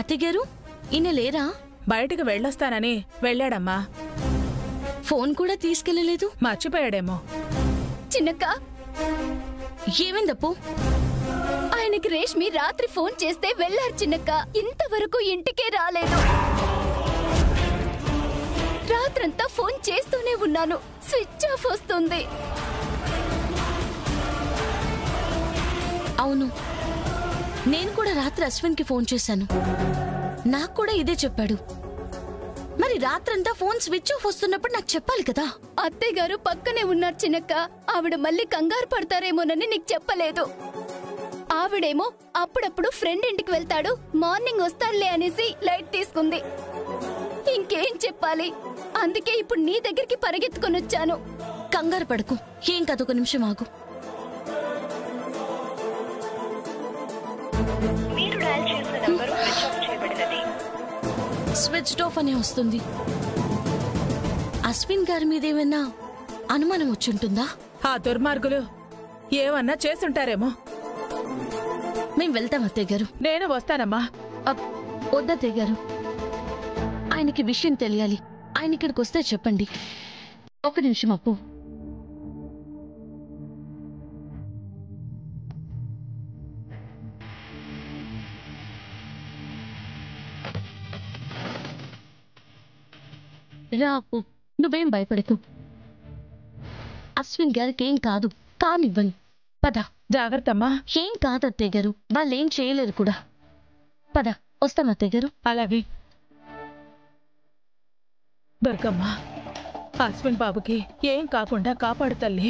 అత్తయ్య గారు ఈయన లేరా? బయటికి వెళ్ళొస్తానని వెళ్ళాడమ్మా. ఫోన్ కూడా తీసుకెళ్ళలేదు. మర్చిపోయాడేమో. చిన్నక్క, ఏమైందప్పు? ఆయనకి రేష్మి రాత్రి ఫోన్ చేస్తే వెళ్ళారు చిన్నక్క. ఇంతవరకు ఇంటికే రాలేదు. రాత్రంతా ఫోన్ చేస్తూనే ఉన్నాను, స్విచ్ ఆఫ్ వస్తుంది. అవును, నేను కూడా రాత్రి అశ్విన్కి ఫోన్ చేశాను. నాకు కూడా ఇదే చెప్పాడు. మరి రాత్రంతా ఫోన్ స్విచ్ ఆఫ్ వస్తున్నప్పుడు నాకు చెప్పాలి కదా. అత్తయ్య గారు పక్కనే ఉన్నారు చిన్నక్క. ఆవిడ మళ్ళీ కంగారు పడతారేమోనని నీకు చెప్పలేదు. ఆవిడేమో అప్పుడప్పుడు ఫ్రెండ్ ఇంటికి వెళ్తాడు, మార్నింగ్ వస్తాడులే అనేసి లైట్ తీసుకుంది. ఇంకేం చెప్పాలి? అందుకే ఇప్పుడు నీ దగ్గరికి పరిగెత్తుకొని వచ్చాను. కంగారు పడకు, ఏం కాదు, ఒక నిమిషం ఆగు. స్విచ్ ఆఫ్ అనే వస్తుంది. అశ్విన్ గారి మీద ఏమైనా అనుమానం వచ్చుంటుందా? ఆ దుర్మార్గులు ఏమన్నా చేసుంటారేమో. మేం వెళ్తాం అత్తయ్య గారు. నేను వస్తానమ్మా. వద్దత్తయ్య గారు, ఆయనకి విషయం తెలియాలి. ఆయన ఇక్కడికి వస్తే చెప్పండి. ఒక నిమిషం అప్పు. రా అప్పు, నువ్వేం భయపడకు. అశ్విన్ గారికి ఏం కాదు, కానివ్వండి. పద. జాగ్రత్తమ్మా. ఏం కాదు అత్తయ్య గారు, వాళ్ళు ఏం చేయలేరు కూడా. పద, వస్తాం అత్తయ్య గారు. అలాగే. దుర్గమ్మ, అశ్విన్ బాబుకి ఏం కాకుండా కాపాడు తల్లి.